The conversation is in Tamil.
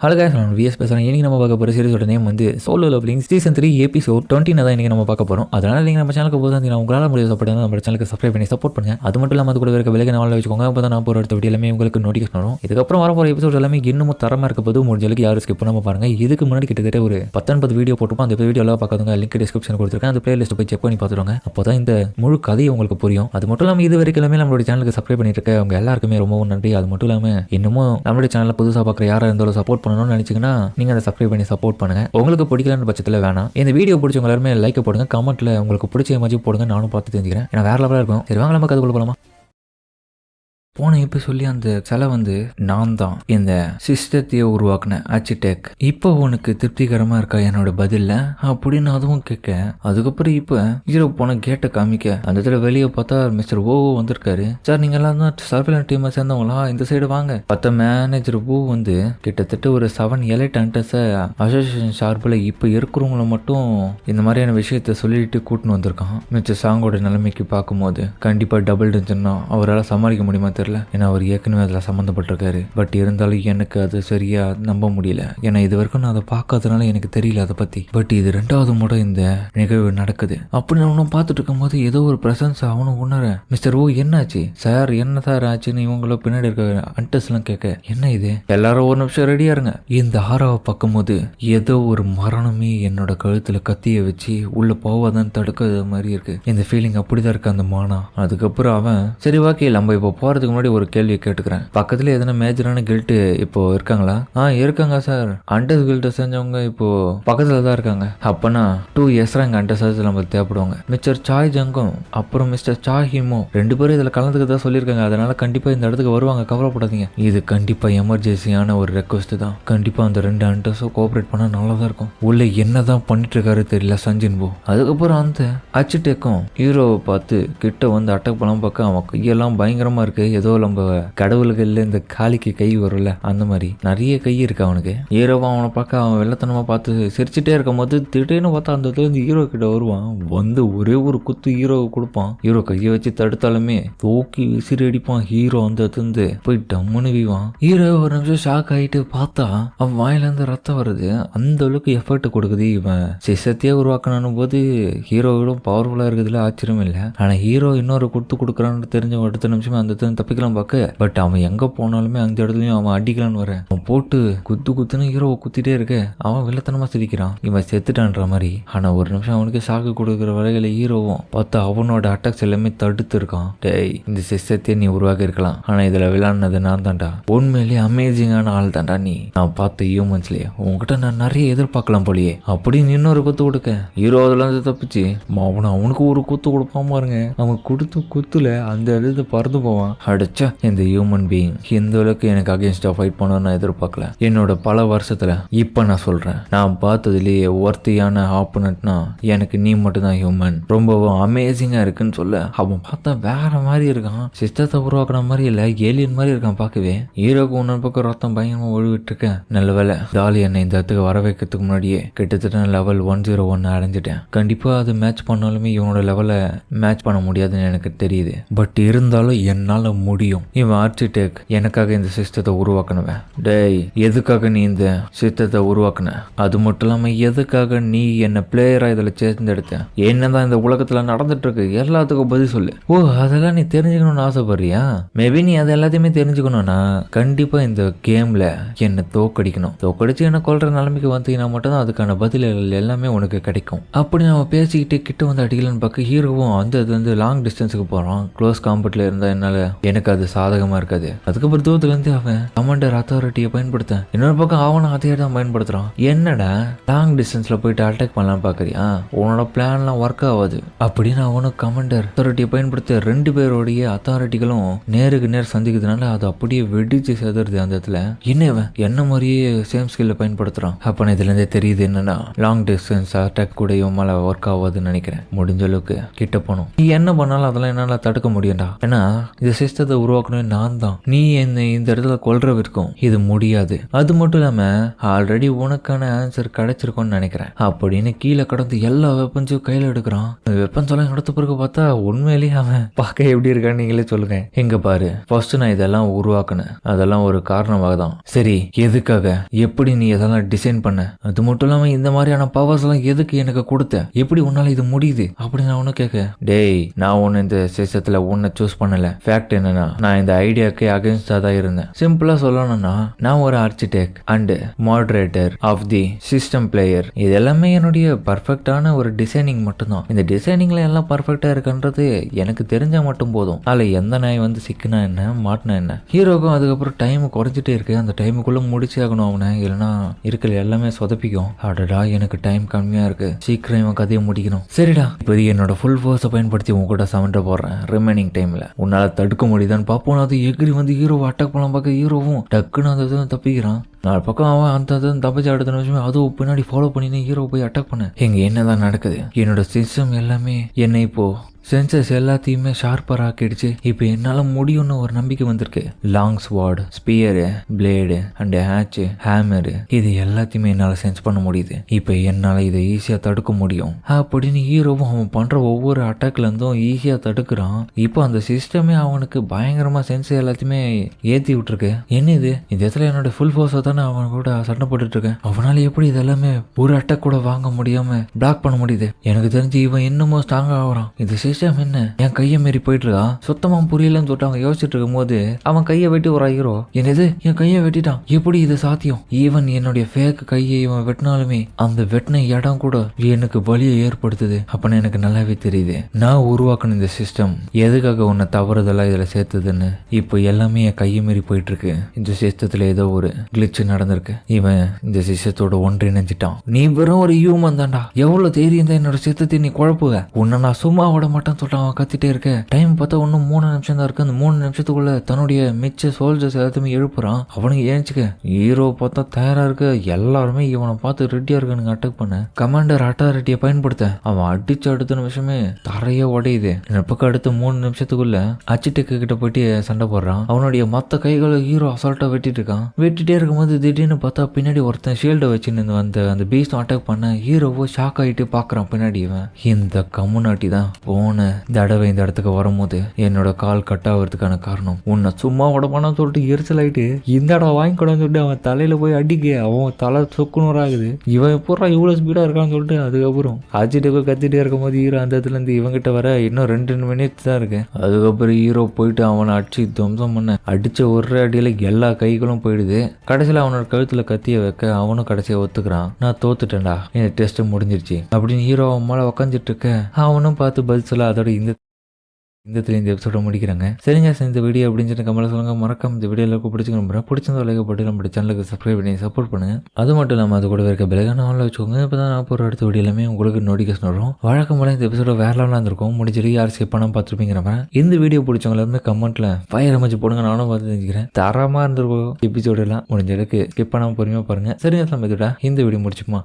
ஹலோ guys, நான் விஎஸ் பேசுகிறேன். இன்றைக்கி நம்ம பார்க்க போகிற சீரிஸோட நேம் வந்து சோலோ லவ்லிங் சீசன் 3 எபிசோட் 20 தான் இன்றைக்கி நம்ம பார்க்க போகிறோம். அதனால் நீங்கள் நம்ம சேனலுக்கு போது நான் உங்களால் முடிய சப்போர்ட் நம்ம சேனலுக்கு சப்ஸ்கிரைப் பண்ணி சப்போர்ட் பண்ணுங்கள். அது மட்டும் இல்லாமல் அது கூட இருக்க விலைக்கு நாளில் வச்சுக்கோங்க. அப்போ தான் நான் போகிற அடுத்த வீடியோ எல்லாமே உங்களுக்கு நோட்டிஃபிகேஷன் வரும். இதுக்கப்புறம் வர போகிற எபிசோட் எல்லாமே இன்னமும் தரமாக இருக்க போது முடிஞ்சளவுக்கு யாரும் ஸ்கிப் பண்ணாமல் பாருங்கள். இதுக்கு முன்னாடி கிட்டத்தட்ட ஒரு 19 வீடியோ போட்டுப்போம். அந்த வீடியோலாம் பார்க்காதவங்க லிங்க் டிஸ்கிரிப்ஷன் கொடுத்துருக்கேன். அந்த பிளேலிஸ்ட் போய் செக் பண்ணி பார்த்துருவாங்க. அப்போ தான் இந்த முழு கதையை உங்களுக்கு புரியும். அது மட்டும் இல்லாமல் இது வரைக்கும் எல்லாமே நம்மளுடைய சேனலுக்கு சப்ஸ்கிரைப் பண்ணிட்டு இருக்க அவங்க எல்லாருக்குமே ரொம்பவும் நன்றி. அது மட்டும் இல்லாமல் இன்னமும் நம்மளுடைய சேனலில் புதுசாக பார்க்குற யாராக இருந்தாலும் சப்போர்ட் பண்ணணும்னு நினச்சிங்கன்னா நீங்கள் அதை சப்ஸ்கிரைப் பண்ணி சப்போர்ட் பண்ணுங்க. உங்களுக்கு பிடிக்கலன்ற பட்சத்தில் வேணாம். இந்த வீடியோ பிடிச்சவங்க எல்லாருமே லைக் போடுங்க, கமெண்ட்ல உங்களுக்கு பிடிச்ச இமேஜ் போடுங்க. நானும் பார்த்து தெரிஞ்சுக்கிறேன். ஏன்னா வேற லெவலாக இருக்கும். சரி வாங்க நம்ம கதை போலாமா. போன இப்போ சொல்லி அந்த சிலை வந்து நான் தான் இந்த சிஸ்டத்தையே உருவாக்குனேன் ஆர்கிடெக்ட். இப்போ உனக்கு திருப்திகரமா இருக்கா என்னோட பதில்ல அப்படின்னு அதுவும் கேட்க, அதுக்கப்புறம் இப்போ ஹீரோ போன கேட்டை காமிக்க அந்த இடத்துல வெளியே பார்த்தா மிஸ்டர் ஓ வந்திருக்காரு. சார் நீங்க எல்லாம் தான் சர்வேலன்ஸ் டீமை சேர்ந்தவங்களா, இந்த சைடு வாங்க. பத்த மேனேஜர் ஓ வந்து கிட்டத்தட்ட ஒரு 7 எலைட் ஹண்டர்ஸை அசோசியேஷன் ஷார்பில் இப்போ இருக்கிறவங்கள மட்டும் இந்த மாதிரியான விஷயத்த சொல்லிட்டு கூட்டின்னு வந்திருக்கான். மிஸ்டர் சாங்கோட நிலைமைக்கு பார்க்கும்போது கண்டிப்பா டபுள் டென்ஷன்னா அவரால் சமாளிக்க முடியுமா தெரியல. ஏன்னா அவர் ஏற்கனவே அதில் சம்மந்தப்பட்டிருக்காரு. பட் இருந்தாலும் எனக்கு அது சரியா நம்ப முடியல. ஏன்னா இது வரைக்கும் நான் அதை பார்க்காதனால எனக்கு தெரியல அதை பத்தி. பட் இது 2வது முறை இந்த நிகழ்வு நடக்குது. அப்படி அவனும் பார்த்துட்டு இருக்கும் போது ஏதோ ஒரு பிரசன்ஸ் அவனும் உணர, மிஸ்டர் ஓ என்னாச்சு சார், என்ன சார் ஆச்சுன்னு இவங்கள பின்னாடி இருக்க அண்டர்ஸ் எல்லாம் கேட்க, என்ன இது எல்லாரும் ஒரு நிமிஷம் ரெடியா இருங்க. இந்த ஆறாவை பார்க்கும் போது ஏதோ ஒரு மரணமே என்னோட கழுத்துல கத்திய வச்சு உள்ள போவாதான் தடுக்கிறது மாதிரி இருக்கு. இந்த ஃபீலிங் அப்படிதான் இருக்கு அந்த மானா. அதுக்கப்புறம் அவன் சரி ஓகே நம்ம இப்போ போறதுக்கு முன்னாடி ஒரு கேள்வியை கேட்டுக்கிறேன். பக்கத்துல எதனா மேஜரான கில்ட் இப்போ இருக்காங்களா? இருக்காங்க சார். அண்டர்ஸ் கில்ட்டை செஞ்சவங்க இப்போ பக்கத்துல தான் இருக்காங்க. அப்பனா 2 எஸ்ராங்க அண்டர்ஸ் நம்ம தேவைப்படுவாங்க. மிஸ்டர் சாய் ஜங்கும் அப்புறம் மிஸ்டர் சாய் ஹிமோ 2 பேரும் இதுல கலந்துக்கதா சொல்லியிருக்காங்க. அதனால கண்டிப்பா இந்த இடத்துக்கு வருவாங்க, கவலைப்படாதீங்க. இது கண்டிப்பா எமர்ஜென்சியான ஒரு ரெக்வஸ்ட் தான். கண்டிப்பா அந்த 2 அண்டர்ஸும் கோஆபரேட் பண்ணா நல்லதா இருக்கும். உள்ள என்னதான் பண்ணிட்டு இருக்காரு தெரியல சஞ்சின் போ. அதுக்கப்புறம் அந்த அச்சுடேக்கும் ஹீரோவை பார்த்து கிட்ட வந்து அட்டாக் பண்ணாம பார்க்க அவன் கையெல்லாம் பயங்கரமா இருக்கு. ஏதோ நம்ம கடவுள்கள்ல இந்த காளிக்கு கை வரும்ல அந்த மாதிரி நிறைய கை இருக்கு அவனுக்கு. ஹீரோவா அவனை பார்க்க அவன் வெள்ளத்தனமா பார்த்து சிரிச்சுட்டே இருக்கும் போது திடீர்னு பார்த்தா அந்த ஹீரோ கிட்ட வருவான். வந்து ஒரே ஒரு குத்து ஹீரோவை கொடுப்பான். ஹீரோ கையை வச்சு தடுத்தாலுமே தூக்கி விசிறி அடிப்பான். ஹீரோ வந்து இருந்து போய் டம்முன்னு வீவான். ஹீரோ ஒரு நிமிஷம் ஷாக் ஆகிட்டு பார்த்தா அவன் வாயில இருந்து ரத்தம் வருது. அந்த அளவுக்கு எஃபர்ட் கொடுக்குது. இவன் சிசத்தையே உருவாக்கணும் போது ஹீரோவிடும் பவர்ஃபுல்லா இருக்குதுல ஆச்சரியம் இல்லை. ஆனா ஹீரோ இன்னொரு குத்து கொடுக்குறான்னு தெரிஞ்ச அடுத்த நிமிஷமே அந்த தப்பிக்கலாம் பார்க்க, பட் அவன் எங்க போனாலுமே அந்த இடத்துலயும் அவன் அடிக்கலான்னு வர அவன் போட்டு குத்துன்னு ஹீரோவை குத்திட்டே இருக்க அவன் வெள்ளத்தனமா சிரிக்கிறான் இவன் செத்துட்டான்ற மாதிரி. ஆனா ஒரு நிமிஷம் அவனுக்கு சாக்கு கொடுக்குற வகையில ஹீரோவும் பார்த்தா அவனோட அட்டாக்ஸ் எல்லாமே தடுத்து இருக்கான். டேய் இந்த சிஸ்டத்தையே நீ உருவாக்கி இருக்கலாம், ஆனா இதுல விளையாடுனது நான் தான்டா. உண்மையிலேயே அமேசிங்கான ஆள் தான்டா நீ. நான் பார்த்த ஹியூமன்ஸ்லயே உங்ககிட்ட நான் நிறைய எதிர்பார்க்கலாம் போலியே அப்படின்னு இன்னொரு குத்து கொடுக்க ஹீரோ அதுல இருந்து தப்பிச்சு அவனுக்கு ஒரு குத்து கொடுப்பான் பாருங்க. அவன் கொடுத்து குத்துல அந்த இடத்துல பறந்து போவான். அடிச்சா இந்த ஹியூமன் பீயிங் இந்த அளவுக்கு எனக்கு அகேன்ஸ்டா ஃபைட் பண்ணணும்னு நான் எதிர்பார்க்கல. என்னோட பல வருஷத்துல இப்ப நான் சொல்றேன், நான் பார்த்ததுலேயே ஒர்த்தியான ஆப்போனன்ட்னா எனக்கு நீ மட்டும் தான் ஹியூமன். ரொம்பவும் அமேசிங்கா இருக்குன்னு சொல்ல அவன் பார்த்தா வேற மாதிரி இருக்கான். சிஸ்டத்தை உருவாக்குற மாதிரி இல்ல, ஏலியன் மாதிரி இருக்கான் பார்க்கவே. ஹீரோக்கு ஒன்னொரு பக்கம் ரத்தம் பயங்கரமா ஒழுவிட்டு இருக்கேன். நல்ல வேலை தாலி என்னை இந்த இடத்துக்கு வர வைக்கிறதுக்கு முன்னாடியே கிட்டத்தட்ட லெவல் 101 அடைஞ்சிட்டேன். கண்டிப்பா அது மேட்ச் பண்ணாலுமே இவனோட லெவலை மேட்ச் பண்ண முடியாதுன்னு எனக்கு தெரியுது. பட் இருந்தாலும் என்னால முடியும். இவன் ஆர்கிடெக்ட் எனக்காக இந்த சிஸ்டத்தை உருவாக்கணுவேன். டேய் எதுக்காக நீ இந்த சிஸ்டத்தை உருவாக்குன? அது மட்டும் இல்லாம எதுக்காக நீ என்ன பிளேயரா இதுல தேர்ந்தெடுத்த? என்னதான் இந்த உலகத்துல நடந்துட்டு இருக்கு எல்லாத்துக்கும் பதில் சொல்லு. ஓ அதெல்லாம் நீ தெரிஞ்சுக்கணும்னு ஆசைப்படுறியா? மேபி நீ அதை எல்லாத்தையுமே தெரிஞ்சுக்கணும்னா கண்டிப்பா இந்த கேம்ல என்ன தோக்கடிச்சு என்ன கொல்ற நிலைமைக்கு வந்தீங்கன்னா மட்டும்தான் அதுக்கான பதில்கள் எல்லாமே உனக்கு கிடைக்கும். அப்படி நம்ம பேசிக்கிட்டு கிட்ட வந்து அடிக்கலன்னு பார்க்க ஹீரோவும் அந்த லாங் டிஸ்டன்ஸுக்கு போறான். க்ளோஸ் காம்பட்ல இருந்தா என்னால எனக்கு அது சாதகமா இருக்காது. அதுக்கப்புறம் தூரத்துல இருந்து அவன் கமாண்டர் அத்தாரிட்டியை பயன்படுத்த இன்னொரு பக்கம் அவனும் அதே தான் பயன்படுத்துறான். என்னடா லாங் டிஸ்டன்ஸ்ல போயிட்டு அட்டாக் பண்ணலாம் பாக்குறியா? உன்னோட பிளான்லாம் ஒர்க் ஆகாது அப்படின்னு அவனும் கமாண்டர் அத்தாரிட்டியை பயன்படுத்த 2 பேருடைய அத்தாரிட்டிகளும் நேருக்கு நேர் சந்திக்கிறதுனால அது அப்படியே வெடிச்சு செதறுது. அந்த இடத்துல என்ன மாதிரியே சேம் ஸ்கில்ல பயன்படுத்துறான். அப்ப இதுல இருந்தே தெரியுது என்னன்னா லாங் டிஸ்டன்ஸ் அட்டாக் கூட இவன் மேல ஒர்க் ஆகாதுன்னு நினைக்கிறேன். முடிஞ்ச அளவுக்கு கிட்ட போனோம். நீ என்ன பண்ணாலும் அதெல்லாம் என்னால தடுக்க முடியும்டா. ஏன்னா இந்த சிஸ்டத்தை அதை உருவாக்கணும் நான் தான். நீ என்னை இந்த இடத்துல கொல்ற வரைக்கும் இது முடியாது. அது மட்டும் இல்லாம ஆல்ரெடி உனக்கான ஆன்சர் கிடைச்சிருக்கும்னு நினைக்கிறேன் அப்படின்னு கீழே கடந்து எல்லா வெப்பன்ஸையும் கையில எடுக்கிறான். வெப்பன்ஸ் எல்லாம் எடுத்த பிறகு பார்த்தா உண்மையிலேயே அவன் பார்க்க எப்படி இருக்கான்னு நீங்களே சொல்லுங்க. எங்க பாரு, ஃபர்ஸ்ட் நான் இதெல்லாம் உருவாக்குனேன், அதெல்லாம் ஒரு காரணமாக தான். சரி, எதுக்காக, எப்படி நீ இதெல்லாம் டிசைன் பண்ண, அது மட்டும் இல்லாம இந்த மாதிரியான பவர்ஸ் எல்லாம் எதுக்கு எனக்கு கொடுத்த, எப்படி உன்னால இது முடியுது அப்படின்னு நான் ஒண்ணு கேட்க, டேய் நான் ஒன்னு இந்த சிஸ்டத்துல உன்னை சூஸ் பண்ணல. ஃபேக்ட் என்னன்னா நான் இந்த ஐடியாக்கு அகைன்ஸ்டா தான் இருந்தேன். சிம்பிளா சொல்லணும்னா நான் ஒரு architect and moderator of the system player. இது எல்லாமே என்னுடைய பர்ஃபெக்டான ஒரு டிசைனிங் மட்டும்தான். இந்த டிசைனிங்ல எல்லாம் பர்ஃபெக்டா இருக்குன்றது எனக்கு தெரிஞ்சா மட்டும் போதும். அதுல எந்த நாய் வந்து சிக்கினா என்ன மாட்டினா என்ன. ஹீரோக்கும் அதுக்கப்புறம் டைம் குறைஞ்சிட்டே இருக்கு. அந்த டைமுக்குள்ள முடிச்சு ஆகணும் அவனை, இல்லைன்னா இருக்கிற எல்லாமே சொதப்பிக்கும். அடடா எனக்கு டைம் கம்மியா இருக்கு, சீக்கிரம் இவன் கதையை முடிக்கணும். சரிடா, இப்போ என்னோட ஃபுல் ஃபோர்ஸை பயன்படுத்தி உங்க கூட சமண்ட போடுறேன். ரிமைனிங் டைம்ல உன்னால தடுக்க முடியுதான்னு பார்ப்போம். அது எகிரி வந்து ஹீரோவை அட்டாக் பண்ணலாம் பார்க்க ஹீரோவும் டக்குன்னு அந்த தப்பிக்கிறான். நாலு பக்கம் அவன் அந்த தப்பிச்சு அடுத்த நிமிஷமே அதுவும் பின்னாடி ஃபாலோ பண்ணி ஹீரோ போய் அட்டாக் பண்ண. எங்க என்னதான் நடக்குது, என்னோட சிஸ்டம் எல்லாமே என்னை இப்போ சென்சஸ் எல்லாத்தையுமே ஷார்ப்பர் ஆக்கிடுச்சு. இப்போ என்னால முடியும்னு ஒரு நம்பிக்கை வந்திருக்கு. Long sword, spear, blade and hatch, hammer, இது எல்லாத்தையுமே என்னால சென்ஸ் பண்ண முடியுது. இப்போ என்னால இதை ஈஸியா தடுக்க முடியும் அப்படின்னு ஹீரோவும் அவன் பண்ற ஒவ்வொரு அட்டாக்ல இருந்தும் ஈஸியா தடுக்கிறான். இப்போ அந்த சிஸ்டமே அவனுக்கு பயங்கரமா சென்ஸ் எல்லாத்தையுமே ஏத்தி விட்டுருக்கு. என்ன இது, இந்த இடத்துல என்னோட ஃபுல் ஃபோர்ஸை தானே அவன் கூட சண்டை போட்டுட்டு இருக்கேன். அவனால எப்படி இதெல்லாமே ஒரு அட்டாக் கூட வாங்க முடியாம பிளாக் பண்ண முடியுது. எனக்கு தெரிஞ்சு இவன் இன்னமும் ஸ்ட்ராங் ஆகுறான். இது என்ன என் கையை மீறி போயிட்டு இருக்கான், சுத்தமா புரியலன்னு சொல்லிட்டு அவங்க யோசிச்சுட்டு இருக்கும் போது அவன் கையை வெட்டி ஒரு ஹீரோ, என்னது என் கையை வெட்டிட்டான், எப்படி இது சாத்தியம்? ஈவன் என்னுடைய ஃபேக் கையை இவன் வெட்டினாலுமே அந்த வெட்டின இடம் கூட எனக்கு வலியை ஏற்படுத்துது அப்படின்னு எனக்கு நல்லாவே தெரியுது. நான் உருவாக்கின இந்த சிஸ்டம் எதுக்காக உன்னை தவறுதெல்லாம் இதுல சேர்த்துதுன்னு இப்போ எல்லாமே என் கையை மீறி போயிட்டு இருக்கு. இந்த சிஸ்டத்துல ஏதோ ஒரு கிளிச் நடந்திருக்கு. இவன் இந்த சிஸ்டத்தோட ஒன்றிணைஞ்சிட்டான். நீ வெறும் ஒரு ஹியூமன் தான்டா, எவ்வளவு தைரியம் தான் என்னோட சிஸ்டத்தை நீ குழப்புவ, உன்னை நான் சும்மா விட மாட்டேன் சொல்லிட்டு அவன் கத்திட்டே இருக்க. டைம் பார்த்தா இன்னும் 3 நிமிஷம் தான் இருக்கு. அந்த 3 நிமிஷத்துக்குள்ள தன்னுடைய மிச்ச சோல்ஜர்ஸ் எல்லாத்தையுமே எழுப்புறான். அவனுக்கு ஏஞ்சிக்க ஹீரோ பார்த்தா தயாரா இருக்கு. எல்லாருமே இவனை பார்த்து ரெடியா இருக்கானுங்க அட்டாக் பண்ண. கமாண்டர் அட்டாரிட்டியை பயன்படுத்த அவன் அடிச்சு அடுத்த நிமிஷமே தரைய உடையுது. இந்த பக்கம் அடுத்த 3 நிமிஷத்துக்குள்ள அச்சிடெக்கு கிட்ட போயிட்டு சண்டை போடுறான். அவனுடைய மொத்த கைகளை ஹீரோ அசால்ட்டா வெட்டிட்டு இருக்கான். வெட்டிட்டே இருக்கும்போது திடீர்னு பார்த்தா பின்னாடி ஒருத்தன் ஷீல்டை வச்சுன்னு அந்த பீஸ்டும் அட்டாக் பண்ண ஹீரோவோ ஷாக் ஆகிட்டு பாக்குறான். பின்னாடி இவன் இந்த கம்முனாட்டி தான் போன தடவை இந்த இடத்துக்கு வரும்போது என்னோட கால் கட் ஆகிறதுக்கான காரணம். உன்னை சும்மா உடப்பானு சொல்லிட்டு எரிச்சல் ஆயிட்டு இந்த இடம் வாங்கிக்கூடாதுன்னு சொல்லிட்டு அவன் தலையில போய் அடிக்க அவன் தலை சொக்குனூராகுது. இவன் எப்படா இவ்வளவு ஸ்பீடா இருக்கான்னு சொல்லிட்டு அதுக்கப்புறம் அஜிட்டுக்கு கத்திட்டே இருக்கும் போது ஹீரோ அந்த இடத்துல இருந்து இவங்கிட்ட வர இன்னும் 2 மினிட்ஸ் தான் இருக்கு. அதுக்கப்புறம் ஹீரோ போயிட்டு அவனை அடிச்சு துவம்சம் பண்ண அடிச்ச ஒரு அடியில எல்லா கைகளும் போயிடுது. கடைசியில அவனோட கழுத்துல கத்திய வைக்க அவனும் கடைசியா ஒத்துக்கிறான். நான் தோத்துட்டேன்டா, என் டெஸ்ட் முடிஞ்சிருச்சு அப்படின்னு ஹீரோ அவன் மேல உக்காந்துட்டு இருக்க. அவனும் பார்த்து பதில் சொல்ல அதோட இந்த எபிசோட முடிக்கிறாங்க. சரிங்க, இந்த வீடியோ அப்படின்னு சொல்லி கமெண்ட்ல சொல்லுங்க. மறக்காம இந்த வீடியோ எல்லாருக்கும் பிடிச்சிக்கணும். பிடிச்சிருந்தா லைக் போட்டு நம்ம சேனலுக்கு சப்ஸ்கிரைப் பண்ணி சப்போர்ட் பண்ணுங்க. அது மட்டும் இல்லாமல் அது கூட இருக்க பெல்லைக்கான ஆன்ல வச்சுக்கோங்க. இப்போ தான் நான் போகிற அடுத்த வீடியோ எல்லாமே உங்களுக்கு நோட்டிஃபிகேஷன் வரும். வழக்கம் போல இந்த எபிசோட வேற லெவலாக இருந்திருக்கும். முடிஞ்சது யார் ஸ்கிப் பண்ணாமல் பார்த்துருப்பீங்க. இந்த வீடியோ பிடிச்சவங்க எல்லாருமே கமெண்ட்ல ஃபயர் அமைச்சு போடுங்க. நானும் பார்த்து தெரிஞ்சுக்கிறேன். தரமாக இருந்திருக்கும் எபிசோடு எல்லாம். முடிஞ்ச அளவுக்கு ஸ்கிப் பண்ணாமல் பொறுமையாக பாருங்க. சரிங்க, நம்ம இதோட இந்த வீடியோ முடிச்சுக்குமா.